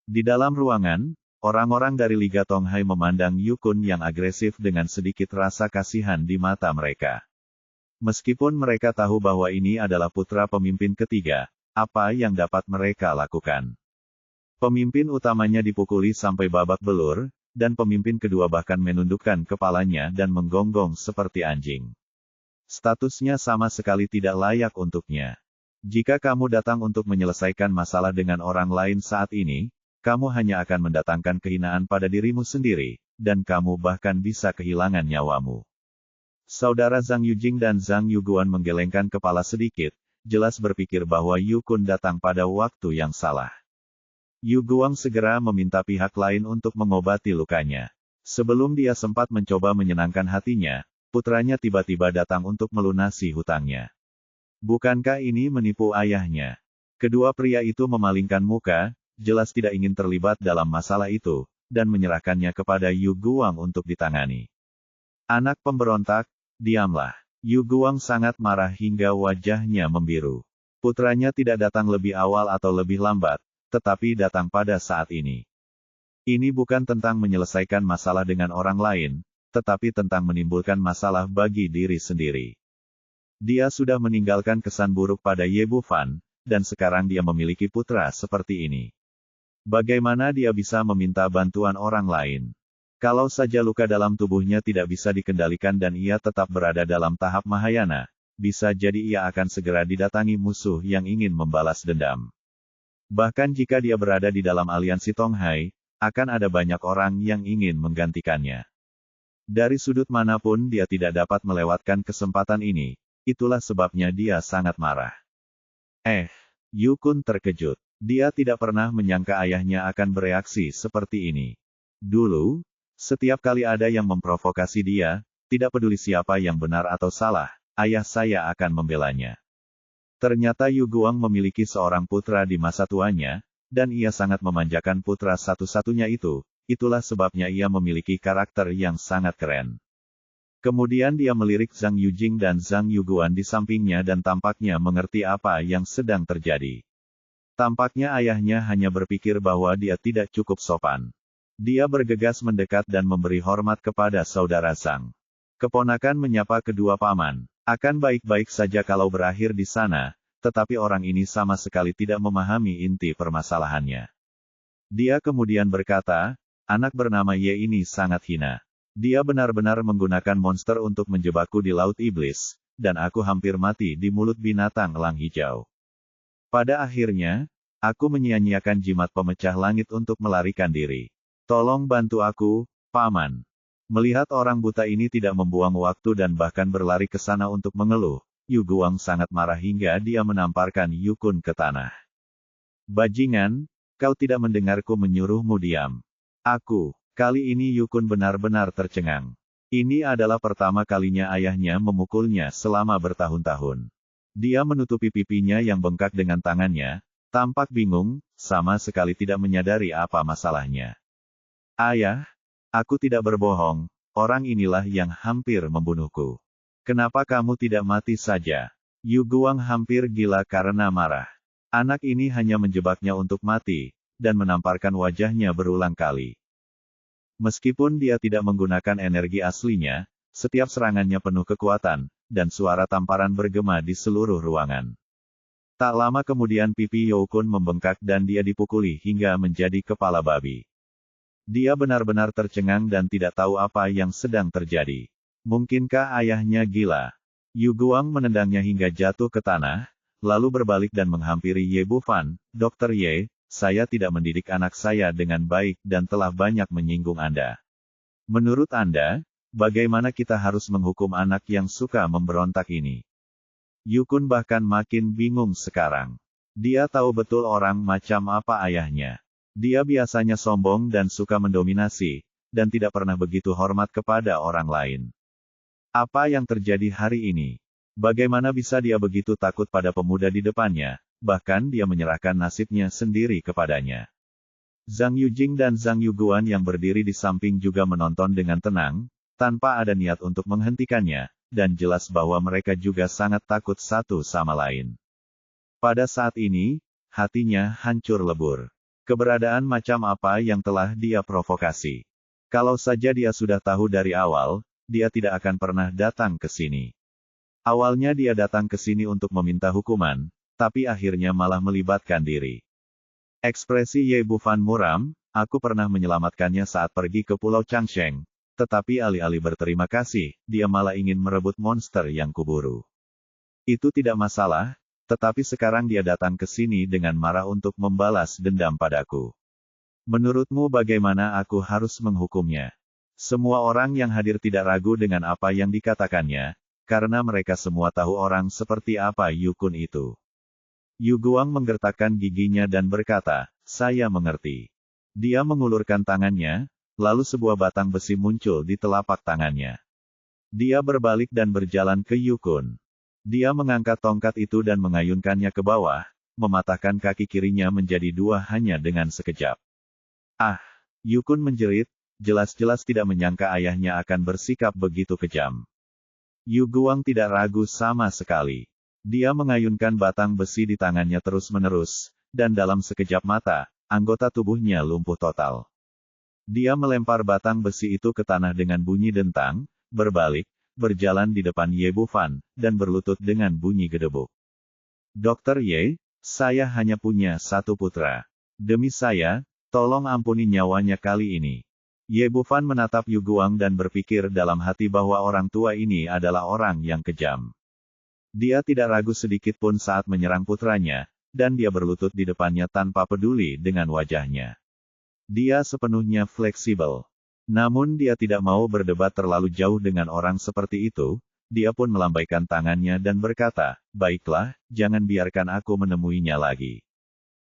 Di dalam ruangan, orang-orang dari Liga Tonghai memandang Yu Kun yang agresif dengan sedikit rasa kasihan di mata mereka. Meskipun mereka tahu bahwa ini adalah putra pemimpin ketiga, apa yang dapat mereka lakukan? Pemimpin utamanya dipukuli sampai babak belur, dan pemimpin kedua bahkan menundukkan kepalanya dan menggonggong seperti anjing. Statusnya sama sekali tidak layak untuknya. Jika kamu datang untuk menyelesaikan masalah dengan orang lain saat ini, kamu hanya akan mendatangkan kehinaan pada dirimu sendiri, dan kamu bahkan bisa kehilangan nyawamu. Saudara Zhang Yujing dan Zhang Yuguan menggelengkan kepala sedikit, jelas berpikir bahwa Yu Kun datang pada waktu yang salah. Yu Guang segera meminta pihak lain untuk mengobati lukanya. Sebelum dia sempat mencoba menyenangkan hatinya, putranya tiba-tiba datang untuk melunasi hutangnya. Bukankah ini menipu ayahnya? Kedua pria itu memalingkan muka, jelas tidak ingin terlibat dalam masalah itu, dan menyerahkannya kepada Yu Guang untuk ditangani. Anak pemberontak, diamlah. Yu Guang sangat marah hingga wajahnya membiru. Putranya tidak datang lebih awal atau lebih lambat, tetapi datang pada saat ini. Ini bukan tentang menyelesaikan masalah dengan orang lain, tetapi tentang menimbulkan masalah bagi diri sendiri. Dia sudah meninggalkan kesan buruk pada Ye Bufan, dan sekarang dia memiliki putra seperti ini. Bagaimana dia bisa meminta bantuan orang lain? Kalau saja luka dalam tubuhnya tidak bisa dikendalikan dan ia tetap berada dalam tahap Mahayana, bisa jadi ia akan segera didatangi musuh yang ingin membalas dendam. Bahkan jika dia berada di dalam aliansi Tonghai, akan ada banyak orang yang ingin menggantikannya. Dari sudut manapun dia tidak dapat melewatkan kesempatan ini, itulah sebabnya dia sangat marah. Yu Kun terkejut. Dia tidak pernah menyangka ayahnya akan bereaksi seperti ini. Dulu, setiap kali ada yang memprovokasi dia, tidak peduli siapa yang benar atau salah, ayah saya akan membelanya. Ternyata Yu Guang memiliki seorang putra di masa tuanya, dan ia sangat memanjakan putra satu-satunya itu, itulah sebabnya ia memiliki karakter yang sangat keren. Kemudian dia melirik Zhang Yujing dan Zhang Yuguan di sampingnya dan tampaknya mengerti apa yang sedang terjadi. Tampaknya ayahnya hanya berpikir bahwa dia tidak cukup sopan. Dia bergegas mendekat dan memberi hormat kepada saudara Zhang. Keponakan menyapa kedua paman. Akan baik-baik saja kalau berakhir di sana, tetapi orang ini sama sekali tidak memahami inti permasalahannya. Dia kemudian berkata, anak bernama Ye ini sangat hina. Dia benar-benar menggunakan monster untuk menjebakku di Laut Iblis, dan aku hampir mati di mulut binatang elang hijau. Pada akhirnya, aku menyia-nyiakan jimat pemecah langit untuk melarikan diri. Tolong bantu aku, paman. Melihat orang buta ini tidak membuang waktu dan bahkan berlari ke sana untuk mengeluh, Yu Guang sangat marah hingga dia menamparkan Yu Kun ke tanah. Bajingan, kau tidak mendengarku menyuruhmu diam. Kali ini Yu Kun benar-benar tercengang. Ini adalah pertama kalinya ayahnya memukulnya selama bertahun-tahun. Dia menutupi pipinya yang bengkak dengan tangannya, tampak bingung, sama sekali tidak menyadari apa masalahnya. Ayah, aku tidak berbohong, orang inilah yang hampir membunuhku. Kenapa kamu tidak mati saja? Yu Guang hampir gila karena marah. Anak ini hanya menjebaknya untuk mati, dan menamparkan wajahnya berulang kali. Meskipun dia tidak menggunakan energi aslinya, setiap serangannya penuh kekuatan, dan suara tamparan bergema di seluruh ruangan. Tak lama kemudian pipi Yu Kun membengkak dan dia dipukuli hingga menjadi kepala babi. Dia benar-benar tercengang dan tidak tahu apa yang sedang terjadi. Mungkinkah ayahnya gila? Yu Guang menendangnya hingga jatuh ke tanah, lalu berbalik dan menghampiri Ye Bufan, Dr. Ye, saya tidak mendidik anak saya dengan baik dan telah banyak menyinggung Anda. Menurut Anda, bagaimana kita harus menghukum anak yang suka memberontak ini? Yu Kun bahkan makin bingung sekarang. Dia tahu betul orang macam apa ayahnya. Dia biasanya sombong dan suka mendominasi, dan tidak pernah begitu hormat kepada orang lain. Apa yang terjadi hari ini? Bagaimana bisa dia begitu takut pada pemuda di depannya, bahkan dia menyerahkan nasibnya sendiri kepadanya. Zhang Yujing dan Zhang Yuguan yang berdiri di samping juga menonton dengan tenang, tanpa ada niat untuk menghentikannya, dan jelas bahwa mereka juga sangat takut satu sama lain. Pada saat ini, hatinya hancur lebur. Keberadaan macam apa yang telah dia provokasi. Kalau saja dia sudah tahu dari awal, dia tidak akan pernah datang ke sini. Awalnya dia datang ke sini untuk meminta hukuman, tapi akhirnya malah melibatkan diri. Ekspresi Ye Bufan muram, aku pernah menyelamatkannya saat pergi ke Pulau Changsheng, tetapi alih-alih berterima kasih, dia malah ingin merebut monster yang kuburu. Itu tidak masalah, tetapi sekarang dia datang ke sini dengan marah untuk membalas dendam padaku. Menurutmu bagaimana aku harus menghukumnya? Semua orang yang hadir tidak ragu dengan apa yang dikatakannya, karena mereka semua tahu orang seperti apa Yukun itu. Yu Guang menggertakkan giginya dan berkata, saya mengerti. Dia mengulurkan tangannya, lalu sebuah batang besi muncul di telapak tangannya. Dia berbalik dan berjalan ke Yukun. Dia mengangkat tongkat itu dan mengayunkannya ke bawah, mematahkan kaki kirinya menjadi dua hanya dengan sekejap. Ah! Yukun menjerit, jelas-jelas tidak menyangka ayahnya akan bersikap begitu kejam. Yu Guang tidak ragu sama sekali. Dia mengayunkan batang besi di tangannya terus-menerus, dan dalam sekejap mata, anggota tubuhnya lumpuh total. Dia melempar batang besi itu ke tanah dengan bunyi dentang, berbalik, berjalan di depan Ye Bufan, dan berlutut dengan bunyi gedebuk. Dokter Ye, saya hanya punya satu putra. Demi saya, tolong ampuni nyawanya kali ini. Ye Bufan menatap Yu Guang dan berpikir dalam hati bahwa orang tua ini adalah orang yang kejam. Dia tidak ragu sedikit pun saat menyerang putranya, dan dia berlutut di depannya tanpa peduli dengan wajahnya. Dia sepenuhnya fleksibel. Namun dia tidak mau berdebat terlalu jauh dengan orang seperti itu, dia pun melambaikan tangannya dan berkata, baiklah, jangan biarkan aku menemuinya lagi.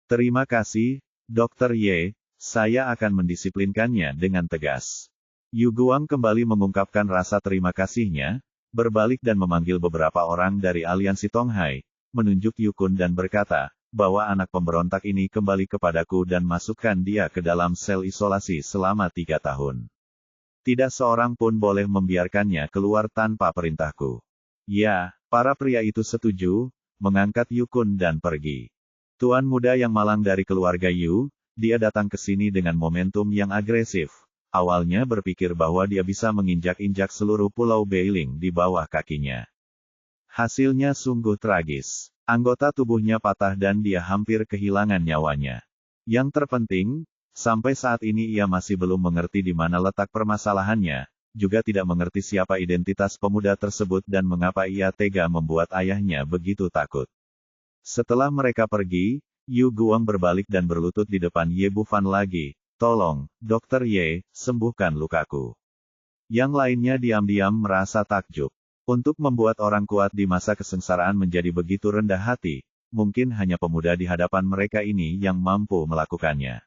Terima kasih, Dokter Ye, saya akan mendisiplinkannya dengan tegas. Yu Guang kembali mengungkapkan rasa terima kasihnya, berbalik dan memanggil beberapa orang dari aliansi Tonghai, menunjuk Yukun dan berkata, bawa anak pemberontak ini kembali kepadaku dan masukkan dia ke dalam sel isolasi selama 3 tahun. Tidak seorang pun boleh membiarkannya keluar tanpa perintahku. Ya, para pria itu setuju, mengangkat Yukun dan pergi. Tuan muda yang malang dari keluarga Yu, dia datang ke sini dengan momentum yang agresif. Awalnya berpikir bahwa dia bisa menginjak-injak seluruh pulau Beiling di bawah kakinya. Hasilnya sungguh tragis. Anggota tubuhnya patah dan dia hampir kehilangan nyawanya. Yang terpenting, sampai saat ini ia masih belum mengerti di mana letak permasalahannya, juga tidak mengerti siapa identitas pemuda tersebut dan mengapa ia tega membuat ayahnya begitu takut. Setelah mereka pergi, Yu Guang berbalik dan berlutut di depan Ye Bufan lagi. Tolong, Dokter Ye, sembuhkan lukaku. Yang lainnya diam-diam merasa takjub. Untuk membuat orang kuat di masa kesengsaraan menjadi begitu rendah hati, mungkin hanya pemuda di hadapan mereka ini yang mampu melakukannya.